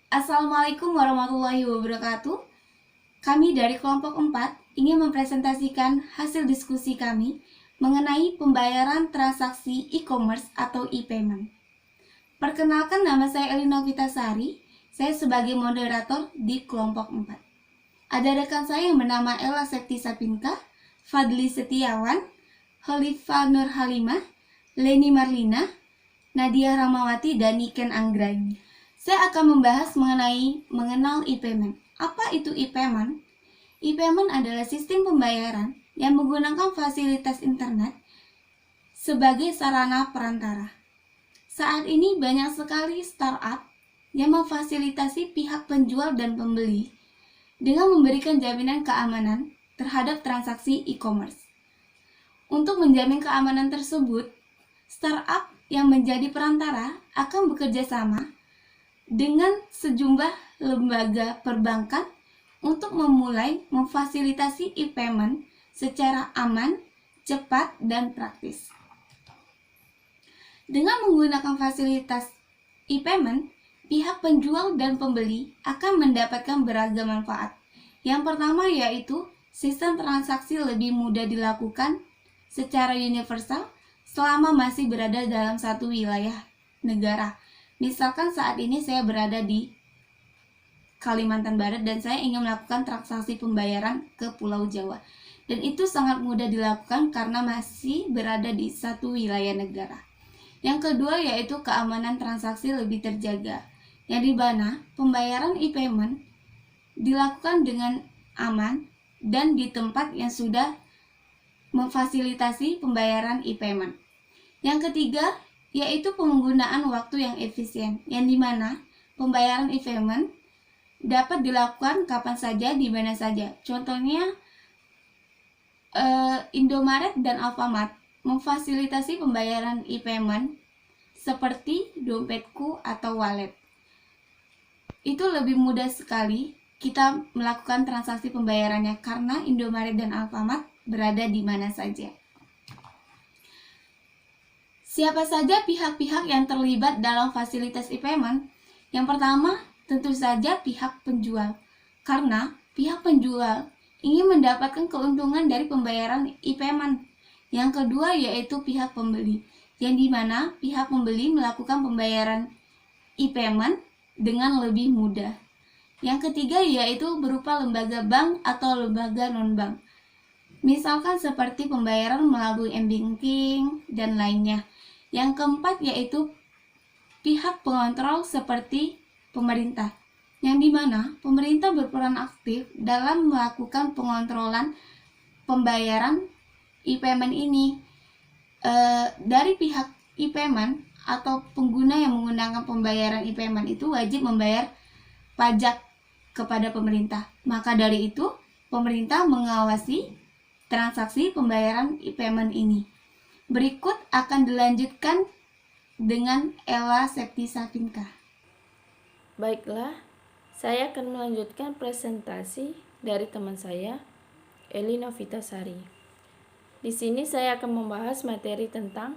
Assalamualaikum warahmatullahi wabarakatuh. Kami dari kelompok 4 ingin mempresentasikan hasil diskusi kami mengenai pembayaran transaksi e-commerce atau e-payment. Perkenalkan, nama saya Elina Vitasari. Saya sebagai moderator di kelompok 4. Ada rekan saya yang bernama Ella Septi Sapinka, Fadli Setiawan, Khalifa Nur Halimah, Leni Marlina, Nadia Ramawati, dan Niken Anggraini. Saya akan membahas mengenal e-payment. Apa itu e-payment? E-payment adalah sistem pembayaran yang menggunakan fasilitas internet sebagai sarana perantara. Saat ini banyak sekali startup yang memfasilitasi pihak penjual dan pembeli dengan memberikan jaminan keamanan terhadap transaksi e-commerce. Untuk menjamin keamanan tersebut, startup yang menjadi perantara akan bekerja sama dengan sejumlah lembaga perbankan untuk memulai memfasilitasi e-payment secara aman, cepat, dan praktis. Dengan menggunakan fasilitas e-payment, pihak penjual dan pembeli akan mendapatkan beragam manfaat. Yang pertama yaitu sistem transaksi lebih mudah dilakukan secara universal selama masih berada dalam satu wilayah negara. Misalkan saat ini saya berada di Kalimantan Barat dan saya ingin melakukan transaksi pembayaran ke Pulau Jawa. Dan itu sangat mudah dilakukan karena masih berada di satu wilayah negara. Yang kedua yaitu keamanan transaksi lebih terjaga, yang di mana pembayaran e-payment dilakukan dengan aman dan di tempat yang sudah memfasilitasi pembayaran e-payment. Yang ketiga yaitu penggunaan waktu yang efisien, yang di mana pembayaran e-payment dapat dilakukan kapan saja, di mana saja. Contohnya Indomaret dan Alfamart memfasilitasi pembayaran e-payment seperti dompetku atau wallet. Itu lebih mudah sekali kita melakukan transaksi pembayarannya karena Indomaret dan Alfamart berada di mana saja. Siapa saja pihak-pihak yang terlibat dalam fasilitas e-payment? Yang pertama, tentu saja pihak penjual, karena pihak penjual ingin mendapatkan keuntungan dari pembayaran e-payment. Yang kedua yaitu pihak pembeli, yang dimana pihak pembeli melakukan pembayaran e-payment dengan lebih mudah. Yang ketiga yaitu berupa lembaga bank atau lembaga non-bank, misalkan seperti pembayaran melalui m-banking dan lainnya. Yang keempat yaitu pihak pengontrol seperti pemerintah, yang dimana pemerintah berperan aktif dalam melakukan pengontrolan pembayaran e-payment ini. Dari pihak e-payment atau pengguna yang menggunakan pembayaran e-payment itu wajib membayar pajak kepada pemerintah. Maka dari itu, pemerintah mengawasi transaksi pembayaran e-payment ini. Berikut akan dilanjutkan dengan Ella Septi Sapinka. Baiklah, saya akan melanjutkan presentasi dari teman saya, Elina Vitasari. Di sini saya akan membahas materi tentang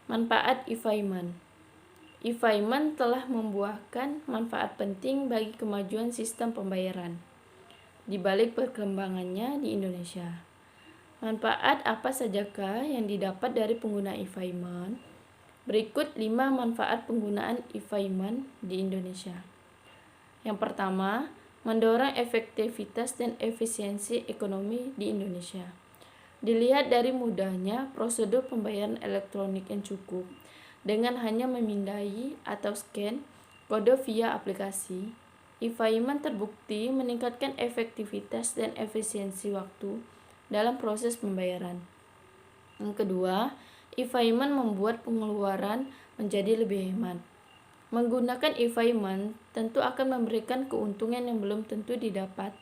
manfaat e-payment. E-payment telah membuahkan manfaat penting bagi kemajuan sistem pembayaran di balik perkembangannya di Indonesia. Manfaat apa sajakah yang didapat dari pengguna e-payment? Berikut 5 manfaat penggunaan e-payment di Indonesia. Yang pertama, mendorong efektivitas dan efisiensi ekonomi di Indonesia. Dilihat dari mudahnya prosedur pembayaran elektronik yang cukup, dengan hanya memindai atau scan kode via aplikasi, e-payment terbukti meningkatkan efektivitas dan efisiensi waktu dalam proses pembayaran. Yang kedua, e-payment membuat pengeluaran menjadi lebih hemat. Menggunakan e-payment tentu akan memberikan keuntungan yang belum tentu didapat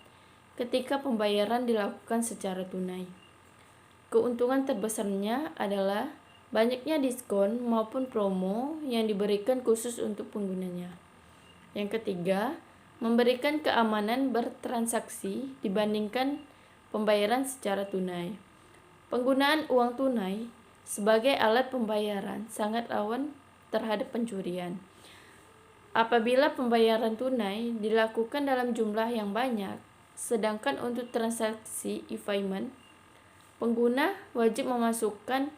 ketika pembayaran dilakukan secara tunai. Keuntungan terbesarnya adalah banyaknya diskon maupun promo yang diberikan khusus untuk penggunanya. Yang ketiga, memberikan keamanan bertransaksi dibandingkan pembayaran secara tunai. Penggunaan uang tunai sebagai alat pembayaran sangat rawan terhadap pencurian. Apabila pembayaran tunai dilakukan dalam jumlah yang banyak, sedangkan untuk transaksi e-payment, pengguna wajib memasukkan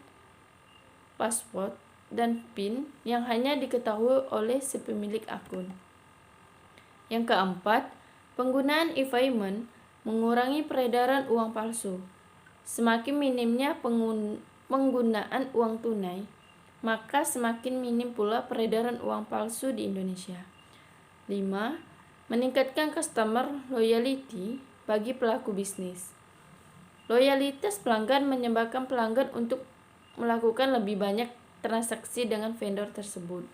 password dan PIN yang hanya diketahui oleh si pemilik akun. Yang keempat, penggunaan e-payment mengurangi peredaran uang palsu. Semakin minimnya penggunaan uang tunai, maka semakin minim pula peredaran uang palsu di Indonesia. 5. Meningkatkan customer loyalty bagi pelaku bisnis. Loyalitas pelanggan menyebabkan pelanggan untuk melakukan lebih banyak transaksi dengan vendor tersebut.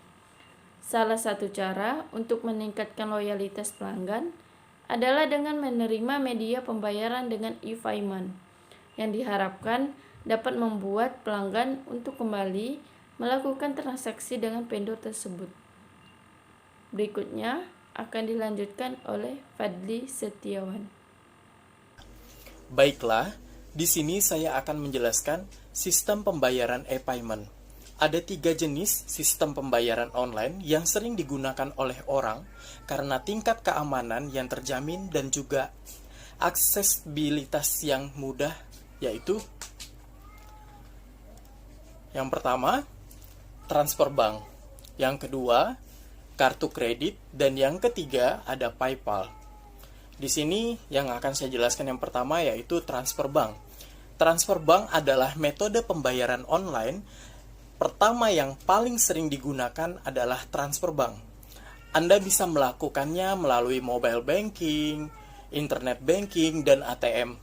Salah satu cara untuk meningkatkan loyalitas pelanggan adalah dengan menerima media pembayaran dengan e-payment, yang diharapkan dapat membuat pelanggan untuk kembali melakukan transaksi dengan vendor tersebut. Berikutnya akan dilanjutkan oleh Fadli Setiawan. Baiklah, di sini saya akan menjelaskan sistem pembayaran e-payment. Ada 3 jenis sistem pembayaran online yang sering digunakan oleh orang karena tingkat keamanan yang terjamin dan juga aksesibilitas yang mudah, yaitu yang pertama, transfer bank. Yang kedua, kartu kredit. Dan yang ketiga, ada PayPal. Di sini yang akan saya jelaskan yang pertama yaitu transfer bank. Transfer bank adalah metode pembayaran online pertama yang paling sering digunakan adalah transfer bank. Anda bisa melakukannya melalui mobile banking, internet banking, dan ATM.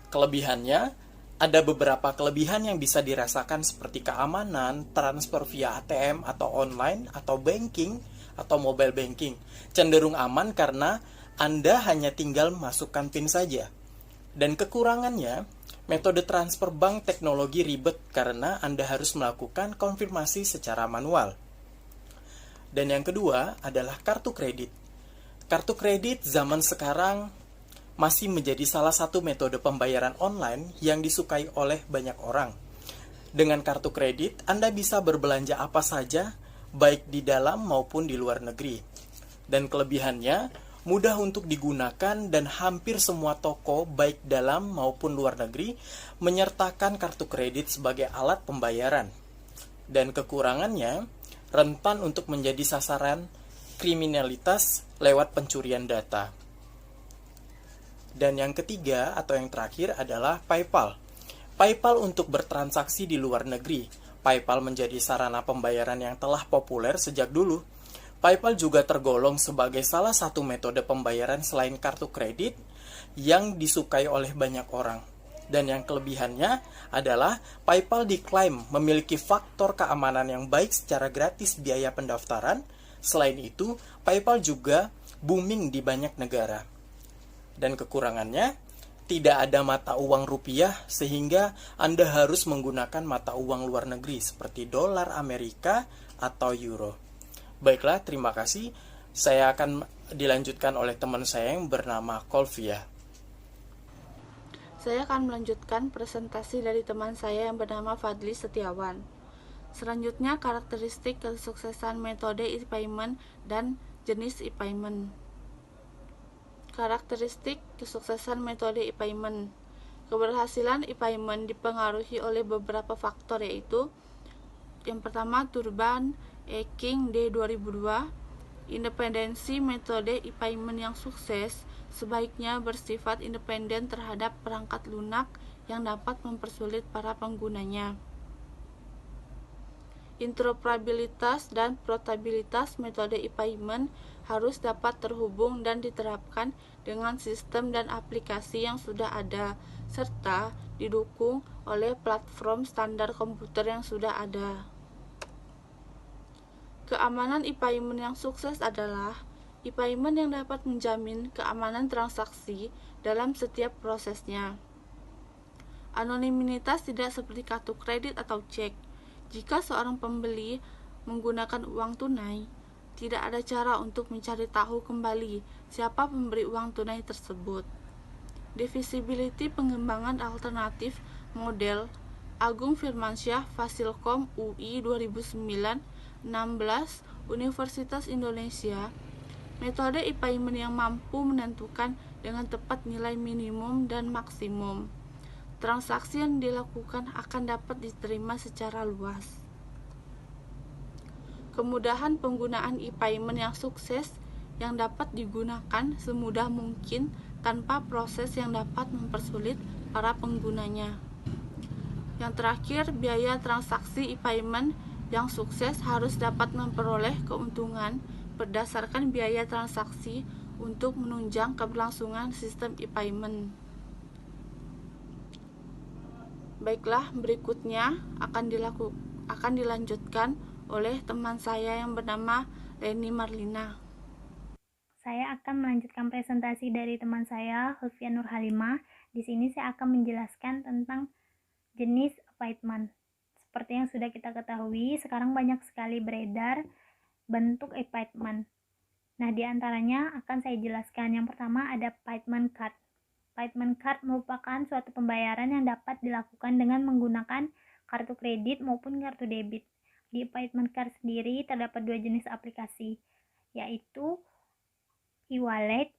Kelebihannya, ada beberapa kelebihan yang bisa dirasakan seperti keamanan, transfer via ATM atau online, atau banking, atau mobile banking. Cenderung aman karena Anda hanya tinggal masukkan PIN saja. Dan kekurangannya, metode transfer bank teknologi ribet karena Anda harus melakukan konfirmasi secara manual. Dan yang kedua adalah kartu kredit. Kartu kredit zaman sekarang masih menjadi salah satu metode pembayaran online yang disukai oleh banyak orang. Dengan kartu kredit, Anda bisa berbelanja apa saja, baik di dalam maupun di luar negeri. Dan kelebihannya, mudah untuk digunakan dan hampir semua toko, baik dalam maupun luar negeri, menyertakan kartu kredit sebagai alat pembayaran. Dan kekurangannya, rentan untuk menjadi sasaran kriminalitas lewat pencurian data. Dan yang ketiga atau yang terakhir adalah PayPal. PayPal untuk bertransaksi di luar negeri. PayPal menjadi sarana pembayaran yang telah populer sejak dulu. PayPal juga tergolong sebagai salah satu metode pembayaran selain kartu kredit yang disukai oleh banyak orang. Dan yang kelebihannya adalah PayPal diklaim memiliki faktor keamanan yang baik secara gratis biaya pendaftaran. Selain itu, PayPal juga booming di banyak negara. Dan kekurangannya, tidak ada mata uang rupiah sehingga Anda harus menggunakan mata uang luar negeri seperti dolar Amerika atau euro. Baiklah, terima kasih. Saya akan dilanjutkan oleh teman saya yang bernama Kolvia. Saya akan melanjutkan presentasi dari teman saya yang bernama Fadli Setiawan. Selanjutnya, karakteristik kesuksesan metode e-payment dan jenis e-payment. Karakteristik kesuksesan metode e-payment. Keberhasilan e-payment dipengaruhi oleh beberapa faktor, yaitu yang pertama, Turban King D 2002, independensi metode e-payment yang sukses sebaiknya bersifat independen terhadap perangkat lunak yang dapat mempersulit para penggunanya. Interoperabilitas dan portabilitas metode e-payment harus dapat terhubung dan diterapkan dengan sistem dan aplikasi yang sudah ada, serta didukung oleh platform standar komputer yang sudah ada. Keamanan e-payment yang sukses adalah e-payment yang dapat menjamin keamanan transaksi dalam setiap prosesnya. Anonimitas tidak seperti kartu kredit atau cek. Jika seorang pembeli menggunakan uang tunai, tidak ada cara untuk mencari tahu kembali siapa pemberi uang tunai tersebut. Divisibility pengembangan alternatif model Agung Firmansyah Fasilkom UI 2009 16 Universitas Indonesia, metode e-payment yang mampu menentukan dengan tepat nilai minimum dan maksimum transaksi yang dilakukan akan dapat diterima secara luas. Kemudahan penggunaan e-payment yang sukses yang dapat digunakan semudah mungkin tanpa proses yang dapat mempersulit para penggunanya. Yang terakhir, biaya transaksi e-payment yang sukses harus dapat memperoleh keuntungan berdasarkan biaya transaksi untuk menunjang keberlangsungan sistem e-payment. Baiklah, berikutnya akan dilanjutkan oleh teman saya yang bernama Leni Marlina. Saya akan melanjutkan presentasi dari teman saya, Hulfia Nur Halimah. Di sini saya akan menjelaskan tentang jenis e-payment. Seperti yang sudah kita ketahui, sekarang banyak sekali beredar bentuk e-payment. Nah, di antaranya akan saya jelaskan. Yang pertama ada payment card. Payment card merupakan suatu pembayaran yang dapat dilakukan dengan menggunakan kartu kredit maupun kartu debit. Di payment card sendiri terdapat dua jenis aplikasi, yaitu e-wallet,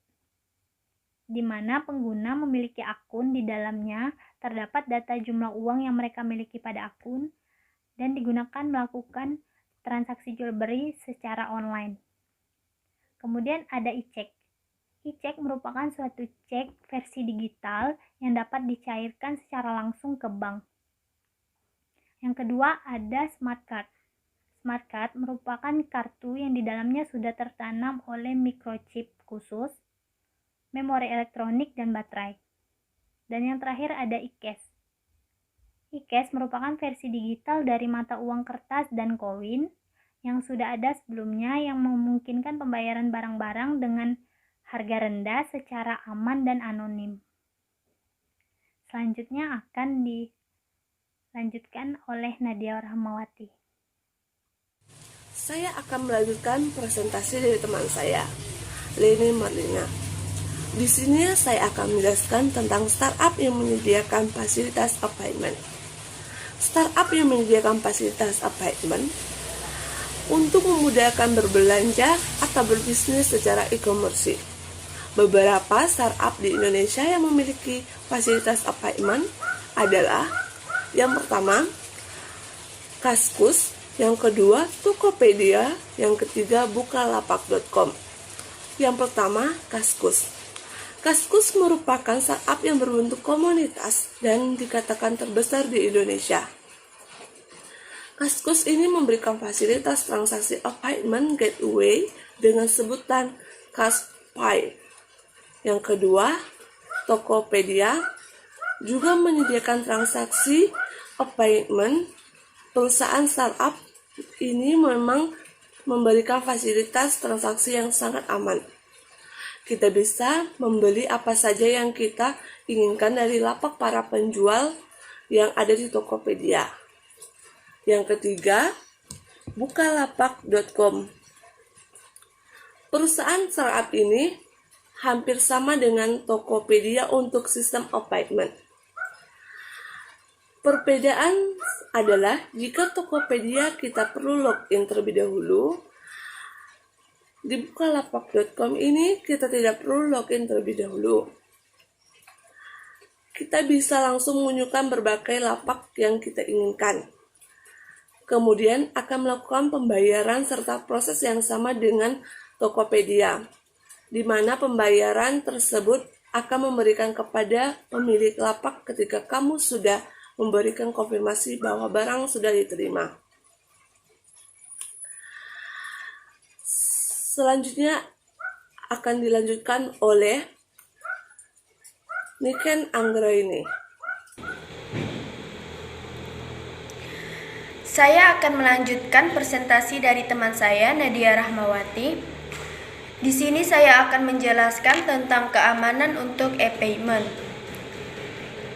di mana pengguna memiliki akun, di dalamnya terdapat data jumlah uang yang mereka miliki pada akun dan digunakan melakukan transaksi jual beli secara online. Kemudian ada e-cek. E-cek merupakan suatu cek versi digital yang dapat dicairkan secara langsung ke bank. Yang kedua ada smart card. Smart card merupakan kartu yang di dalamnya sudah tertanam oleh microchip khusus, memori elektronik, dan baterai. Dan yang terakhir ada e-cash. E-cash merupakan versi digital dari mata uang kertas dan koin yang sudah ada sebelumnya, yang memungkinkan pembayaran barang-barang dengan harga rendah secara aman dan anonim. Selanjutnya akan dilanjutkan oleh Nadia Rahmawati. Saya akan melanjutkan presentasi dari teman saya, Leni Marlina. Di sini saya akan menjelaskan tentang startup yang menyediakan fasilitas e-payment. Startup yang menyediakan fasilitas e-payment untuk memudahkan berbelanja atau berbisnis secara e-commerce. Beberapa startup di Indonesia yang memiliki fasilitas e-payment adalah yang pertama, Kaskus, yang kedua, Tokopedia, yang ketiga, Bukalapak.com. Yang pertama, Kaskus. Kaskus merupakan startup yang berbentuk komunitas dan dikatakan terbesar di Indonesia. Kaskus ini memberikan fasilitas transaksi e-payment gateway dengan sebutan Kaspay. Yang kedua, Tokopedia juga menyediakan transaksi e-payment. Perusahaan startup ini memang memberikan fasilitas transaksi yang sangat aman. Kita bisa membeli apa saja yang kita inginkan dari lapak para penjual yang ada di Tokopedia. Yang ketiga, Bukalapak.com. Perusahaan startup ini hampir sama dengan Tokopedia untuk sistem e-payment. Perbedaan adalah jika Tokopedia kita perlu login terlebih dahulu, di Bukalapak.com ini kita tidak perlu login terlebih dahulu. Kita bisa langsung menunjukkan berbagai lapak yang kita inginkan. Kemudian akan melakukan pembayaran serta proses yang sama dengan Tokopedia, di mana pembayaran tersebut akan memberikan kepada pemilik lapak ketika kamu sudah memberikan konfirmasi bahwa barang sudah diterima. Selanjutnya akan dilanjutkan oleh Niken Anggraini. Saya akan melanjutkan presentasi dari teman saya, Nadia Rahmawati. Di sini saya akan menjelaskan tentang keamanan untuk e-payment.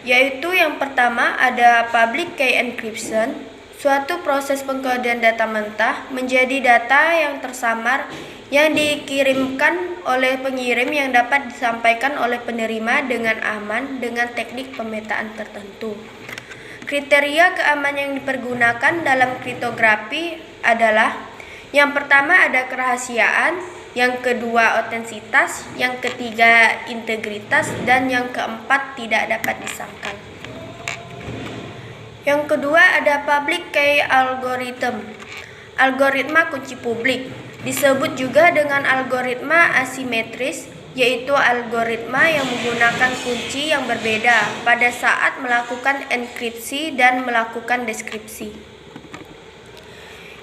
Yaitu yang pertama ada public key encryption, suatu proses pengkodean data mentah menjadi data yang tersamar yang dikirimkan oleh pengirim yang dapat disampaikan oleh penerima dengan aman dengan teknik pemetaan tertentu. Kriteria keamanan yang dipergunakan dalam kriptografi adalah Yang pertama ada kerahasiaan, yang kedua otentisitas, yang ketiga integritas, dan yang keempat tidak dapat disangkal. Yang kedua ada public key algorithm, algoritma kunci publik. Disebut juga dengan algoritma asimetris, yaitu algoritma yang menggunakan kunci yang berbeda pada saat melakukan enkripsi dan melakukan deskripsi.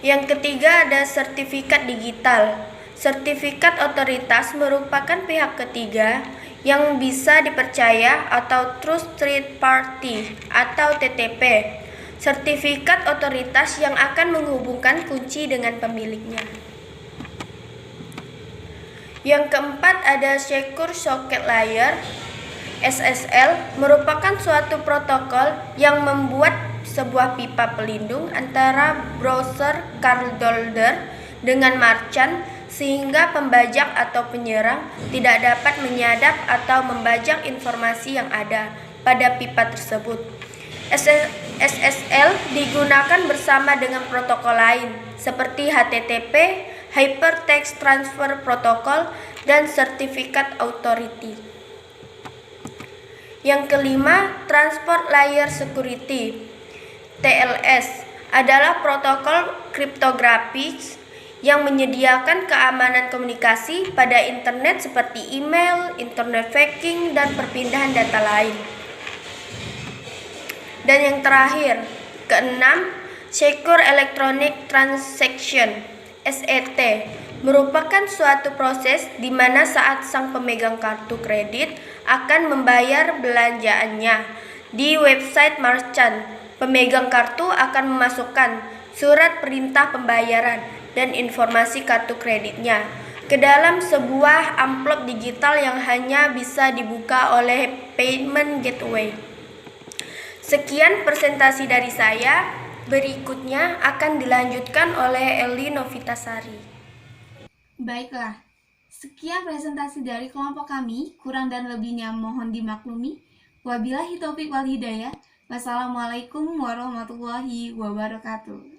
Yang ketiga ada sertifikat digital. Sertifikat otoritas merupakan pihak ketiga yang bisa dipercaya atau Trusted Party atau TTP. Sertifikat otoritas yang akan menghubungkan kunci dengan pemiliknya. Yang keempat ada Secure Socket Layer. SSL merupakan suatu protokol yang membuat sebuah pipa pelindung antara browser cardholder dengan merchant sehingga pembajak atau penyerang tidak dapat menyadap atau membajak informasi yang ada pada pipa tersebut. SSL digunakan bersama dengan protokol lain seperti HTTP, Hypertext Transfer Protocol, dan Certificate Authority. Yang kelima, Transport Layer Security. TLS adalah protokol kriptografis yang menyediakan keamanan komunikasi pada internet seperti email, internet banking, dan perpindahan data lain. Dan yang terakhir, keenam, Secure Electronic Transaction (SET) merupakan suatu proses di mana saat sang pemegang kartu kredit akan membayar belanjaannya di website merchant, pemegang kartu akan memasukkan surat perintah pembayaran dan informasi kartu kreditnya ke dalam sebuah amplop digital yang hanya bisa dibuka oleh payment gateway. Sekian presentasi dari saya, berikutnya akan dilanjutkan oleh Eli Novitasari. Baiklah, sekian presentasi dari kelompok kami, kurang dan lebihnya mohon dimaklumi. Wabillahi taufiq wal hidayah. Wassalamualaikum warahmatullahi wabarakatuh.